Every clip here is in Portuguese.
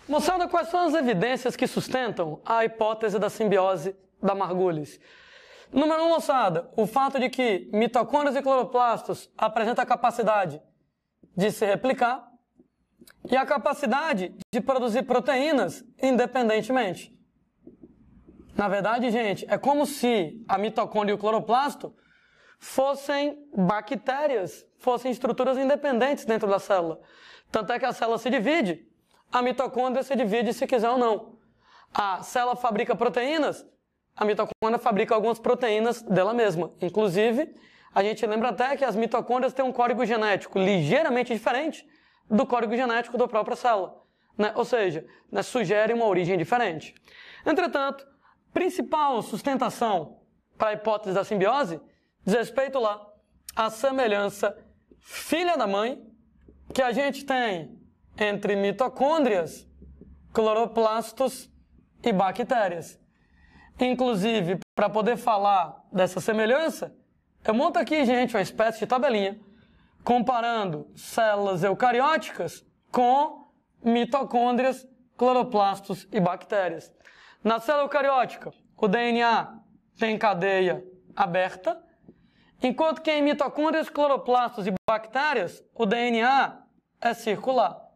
Moçada, quais são as evidências que sustentam a hipótese da simbiose da Margulis? Número 1, moçada, o fato de que mitocôndrias e cloroplastos apresentam a capacidade de se replicar e a capacidade de produzir proteínas independentemente. Na verdade, gente, é como se a mitocôndria e o cloroplasto fossem bactérias, fossem estruturas independentes dentro da célula. Tanto é que a célula se divide, a mitocôndria se divide se quiser ou não. A célula fabrica proteínas, a mitocôndria fabrica algumas proteínas dela mesma. Inclusive, a gente lembra até que as mitocôndrias têm um código genético ligeiramente diferente do código genético da própria célula, né? Ou seja, né, sugere uma origem diferente. Entretanto, principal sustentação para a hipótese da simbiose diz respeito lá à semelhança filha da mãe que a gente tem entre mitocôndrias, cloroplastos e bactérias. Inclusive, para poder falar dessa semelhança, eu monto aqui, gente, uma espécie de tabelinha comparando células eucarióticas com mitocôndrias, cloroplastos e bactérias. Na célula eucariótica, o DNA tem cadeia aberta, enquanto que em mitocôndrias, cloroplastos e bactérias, o DNA é circular.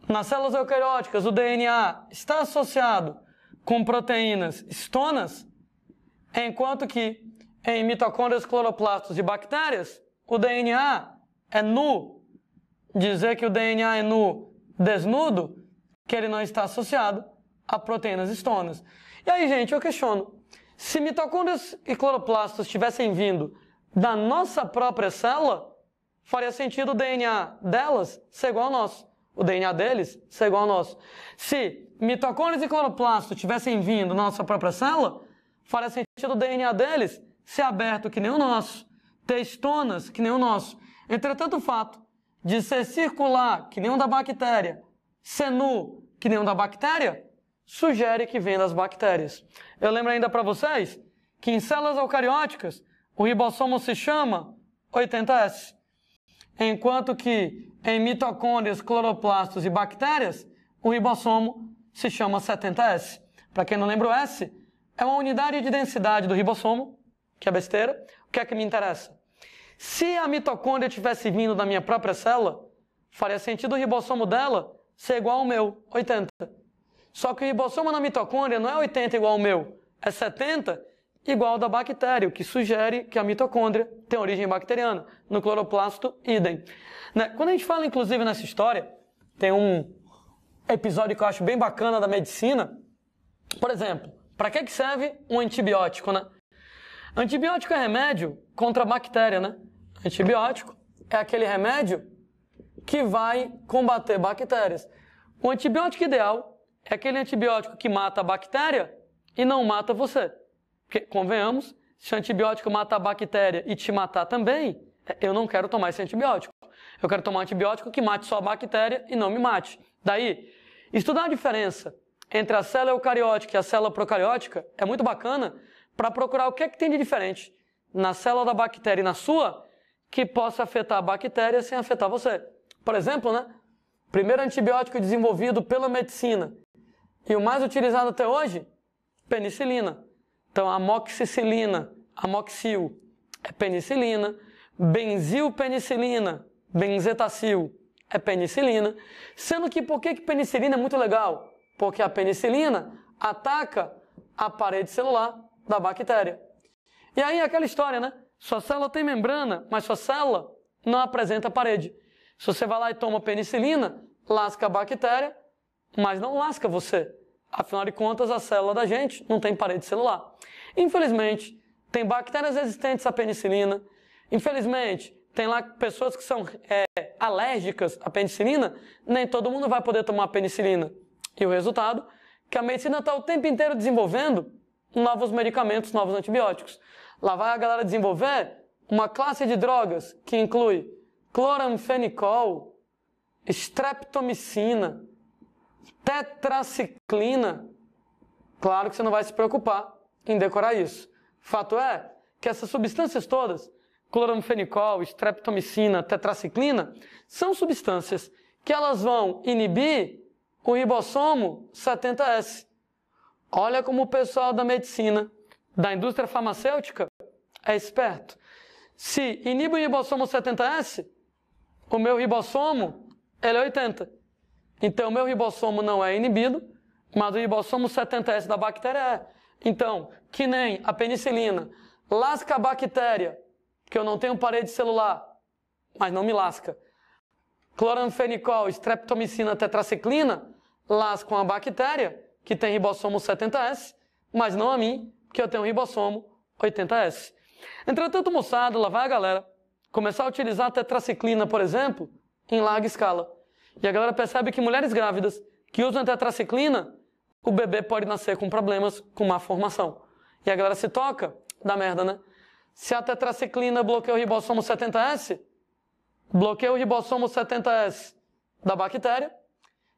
Nas células eucarióticas, o DNA está associado com proteínas estonas, enquanto que em mitocôndrias, cloroplastos e bactérias, o DNA é nu. Dizer que o DNA é nu, desnudo, que ele não está associado a proteínas estonas. E aí, gente, eu questiono, se mitocôndrias e cloroplastos tivessem vindo da nossa própria célula, faria sentido o DNA delas ser igual ao nosso. O DNA deles ser igual ao nosso. Se mitocôndrias e cloroplastos tivessem vindo da nossa própria célula, faria sentido o DNA deles ser aberto que nem o nosso, ter estonas que nem o nosso. Entretanto, o fato de ser circular que nem o da bactéria, ser nu que nem o da bactéria, sugere que vem das bactérias. Eu lembro ainda para vocês que em células eucarióticas o ribossomo se chama 80S, enquanto que em mitocôndrias, cloroplastos e bactérias o ribossomo se chama 70S. Para quem não lembra, o S é uma unidade de densidade do ribossomo, que é besteira. O que é que me interessa? Se a mitocôndria tivesse vindo da minha própria célula, faria sentido o ribossomo dela ser igual ao meu, 80. Só que o ribossomo na mitocôndria não é 80 igual ao meu, é 70 igual ao da bactéria, o que sugere que a mitocôndria tem origem bacteriana. No cloroplasto, idem. Né? Quando a gente fala, inclusive, nessa história, tem um episódio que eu acho bem bacana da medicina. Por exemplo, para que serve um antibiótico, né? Antibiótico é remédio contra a bactéria, né? Antibiótico é aquele remédio que vai combater bactérias. O antibiótico ideal é aquele antibiótico que mata a bactéria e não mata você. Porque, convenhamos, se o antibiótico mata a bactéria e te matar também, eu não quero tomar esse antibiótico. Eu quero tomar um antibiótico que mate só a bactéria e não me mate. Daí, estudar a diferença entre a célula eucariótica e a célula procariótica é muito bacana para procurar o que é que tem de diferente na célula da bactéria e na sua que possa afetar a bactéria sem afetar você. Por exemplo, né? Primeiro antibiótico desenvolvido pela medicina e o mais utilizado até hoje, penicilina. Então, amoxicilina, amoxil é penicilina, benzilpenicilina, benzetacil é penicilina, sendo que por que penicilina é muito legal? Porque a penicilina ataca a parede celular da bactéria. E aí aquela história, né? Sua célula tem membrana, mas sua célula não apresenta parede. Se você vai lá e toma penicilina, lasca a bactéria, mas não lasca você. Afinal de contas, a célula da gente não tem parede celular. Infelizmente, tem bactérias resistentes à penicilina. Infelizmente, tem lá pessoas que são alérgicas à penicilina. Nem todo mundo vai poder tomar penicilina. E o resultado é que a medicina está o tempo inteiro desenvolvendo novos medicamentos, novos antibióticos. Lá vai a galera desenvolver uma classe de drogas que inclui cloramfenicol, streptomicina, tetraciclina. Claro que você não vai se preocupar em decorar isso. Fato é que essas substâncias todas, cloramfenicol, streptomicina, tetraciclina, são substâncias que elas vão inibir o ribossomo 70S. Olha como o pessoal da medicina, da indústria farmacêutica, é esperto. Se inibe o ribossomo 70S, o meu ribossomo ele é 80. Então, o meu ribossomo não é inibido, mas o ribossomo 70S da bactéria é. Então, que nem a penicilina lasca a bactéria, que eu não tenho parede celular, mas não me lasca. Cloranfenicol, streptomicina, tetraciclina lascam a bactéria, que tem ribossomo 70S, mas não a mim, que eu tenho ribossomo 80S. Entretanto, moçada, lá vai a galera começar a utilizar a tetraciclina, por exemplo, em larga escala. E a galera percebe que mulheres grávidas que usam a tetraciclina, o bebê pode nascer com problemas, com má formação. E a galera se toca, dá merda, né? Se a tetraciclina bloqueia o ribossomo 70S, bloqueia o ribossomo 70S da bactéria,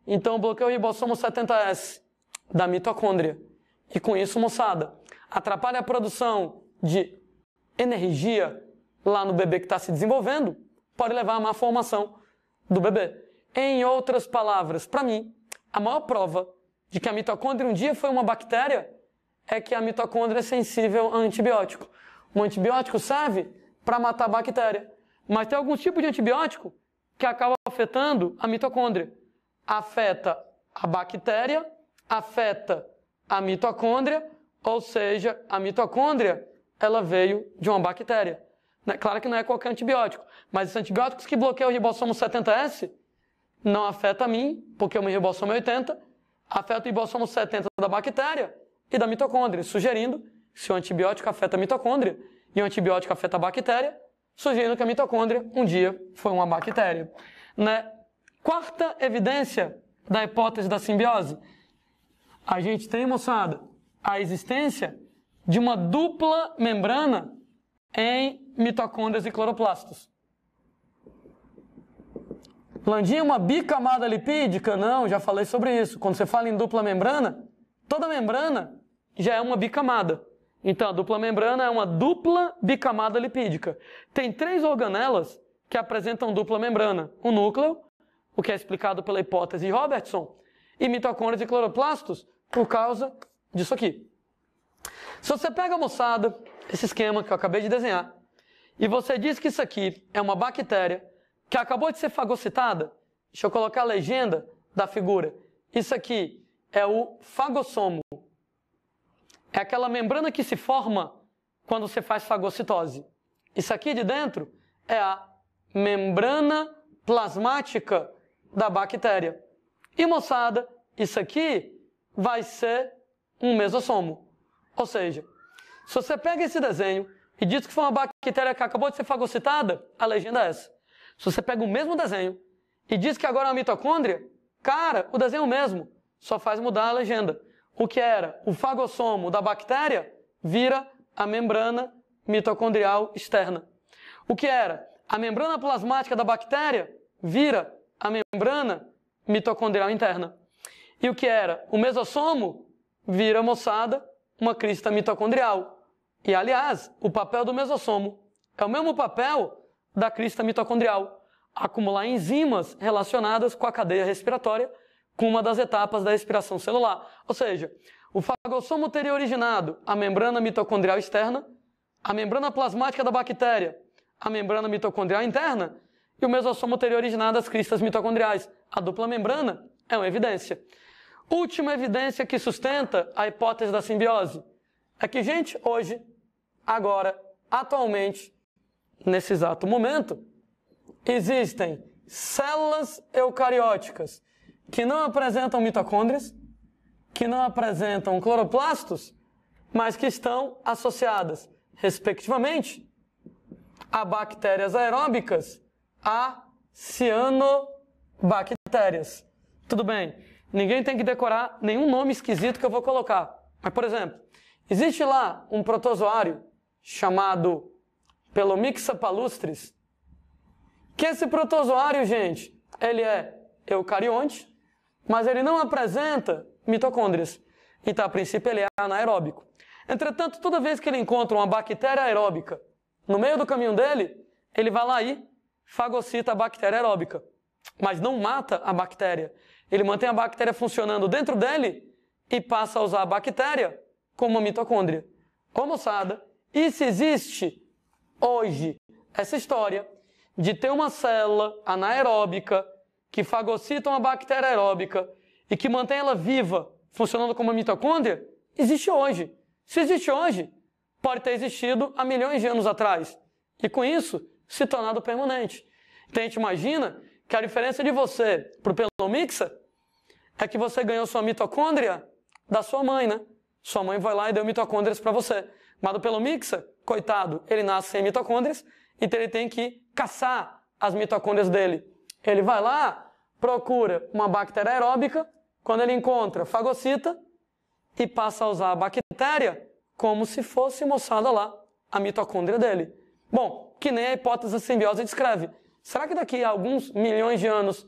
então bloqueia o ribossomo 70S da mitocôndria. E com isso, moçada, atrapalha a produção de energia lá no bebê que está se desenvolvendo, pode levar à má formação do bebê. Em outras palavras, para mim, a maior prova de que a mitocôndria um dia foi uma bactéria é que a mitocôndria é sensível a antibiótico. Um antibiótico serve para matar a bactéria, mas tem algum tipo de antibiótico que acaba afetando a mitocôndria. Afeta a bactéria, afeta a mitocôndria, ou seja, a mitocôndria ela veio de uma bactéria. Claro que não é qualquer antibiótico, mas os antibióticos que bloqueiam o ribossomo 70S não afeta a mim, porque o meu ribossomo é 80, afeta o ribossomo 70 da bactéria e da mitocôndria, sugerindo que se o antibiótico afeta a mitocôndria e o antibiótico afeta a bactéria, sugerindo que a mitocôndria um dia foi uma bactéria. Né? Quarta evidência da hipótese da simbiose. A gente tem, moçada, a existência de uma dupla membrana em mitocôndrias e cloroplastos. Landinha, uma bicamada lipídica? Não, já falei sobre isso. Quando você fala em dupla membrana, toda membrana já é uma bicamada. Então, a dupla membrana é uma dupla bicamada lipídica. Tem 3 organelas que apresentam dupla membrana. O núcleo, o que é explicado pela hipótese de Robertson, e mitocôndrias e cloroplastos, por causa disso aqui. Se você pega, moçada, esse esquema que eu acabei de desenhar, e você diz que isso aqui é uma bactéria que acabou de ser fagocitada, deixa eu colocar a legenda da figura. Isso aqui é o fagossomo. É aquela membrana que se forma quando você faz fagocitose. Isso aqui de dentro é a membrana plasmática da bactéria. E, moçada, isso aqui vai ser um mesossomo. Ou seja, se você pega esse desenho e diz que foi uma bactéria que acabou de ser fagocitada, a legenda é essa. Se você pega o mesmo desenho e diz que agora é uma mitocôndria, cara, o desenho é o mesmo, só faz mudar a legenda. O que era o fagossomo da bactéria vira a membrana mitocondrial externa. O que era a membrana plasmática da bactéria vira a membrana mitocondrial interna. E o que era o mesossomo vira, moçada, uma crista mitocondrial. E, aliás, o papel do mesossomo é o mesmo papel da crista mitocondrial, acumular enzimas relacionadas com a cadeia respiratória, com uma das etapas da respiração celular. Ou seja, o fagossomo teria originado a membrana mitocondrial externa, a membrana plasmática da bactéria, a membrana mitocondrial interna, e o mesossomo teria originado as cristas mitocondriais. A dupla membrana é uma evidência. Última evidência que sustenta a hipótese da simbiose é que, gente, hoje, agora, atualmente, nesse exato momento, existem células eucarióticas que não apresentam mitocôndrias, que não apresentam cloroplastos, mas que estão associadas, respectivamente, a bactérias aeróbicas, a cianobactérias. Tudo bem, ninguém tem que decorar nenhum nome esquisito que eu vou colocar. Mas, por exemplo, existe lá um protozoário chamado Pelomixa palustris, que esse protozoário, gente, ele é eucarionte, mas ele não apresenta mitocôndrias. Então, a princípio, ele é anaeróbico. Entretanto, toda vez que ele encontra uma bactéria aeróbica no meio do caminho dele, ele vai lá e fagocita a bactéria aeróbica, mas não mata a bactéria. Ele mantém a bactéria funcionando dentro dele e passa a usar a bactéria como uma mitocôndria. Ô moçada, e se existe hoje essa história de ter uma célula anaeróbica que fagocita uma bactéria aeróbica e que mantém ela viva, funcionando como uma mitocôndria, existe hoje. Se existe hoje, pode ter existido há milhões de anos atrás. E com isso, se tornado permanente. Então a gente imagina que a diferença de você para o Pelomixa é que você ganhou sua mitocôndria da sua mãe, né? Sua mãe vai lá e deu mitocôndrias para você. Mas do Pelomixa, coitado, ele nasce sem mitocôndrias, então ele tem que caçar as mitocôndrias dele. Ele vai lá, procura uma bactéria aeróbica, quando ele encontra, fagocita e passa a usar a bactéria como se fosse, moçada lá, a mitocôndria dele. Bom, que nem a hipótese da simbiose descreve. Será que daqui a alguns milhões de anos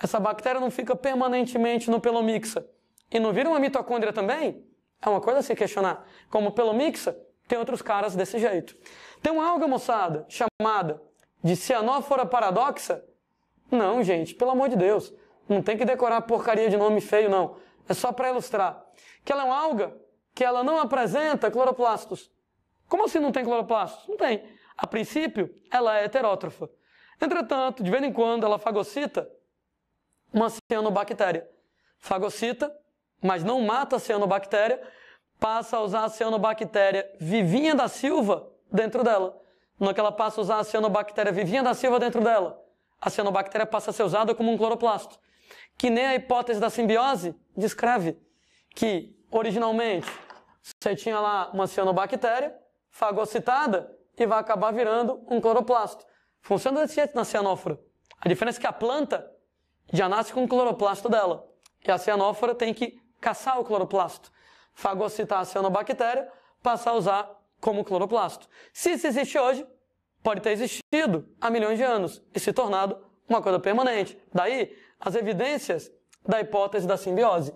essa bactéria não fica permanentemente no Pelomixa e não vira uma mitocôndria também? É uma coisa a se questionar. Como o Pelomixa, tem outros caras desse jeito. Tem uma alga, moçada, chamada de cianófora paradoxa? Não, gente, pelo amor de Deus. Não tem que decorar porcaria de nome feio, não. É só para ilustrar. Que ela é uma alga que ela não apresenta cloroplastos. Como assim não tem cloroplastos? Não tem. A princípio, ela é heterótrofa. Entretanto, de vez em quando, ela fagocita uma cianobactéria. Fagocita, mas não mata a cianobactéria, passa a usar a cianobactéria vivinha da Silva dentro dela. No que ela passa a usar a cianobactéria vivinha da Silva dentro dela, a cianobactéria passa a ser usada como um cloroplasto. Que nem a hipótese da simbiose descreve que, originalmente, você tinha lá uma cianobactéria fagocitada e vai acabar virando um cloroplasto. Funciona desse jeito na cianófora. A diferença é que a planta já nasce com o cloroplasto dela. E a cianófora tem que caçar o cloroplasto, fagocitar a cianobactéria, passar a usar como cloroplasto. Se isso existe hoje, pode ter existido há milhões de anos e se tornado uma coisa permanente. Daí, as evidências da hipótese da simbiose.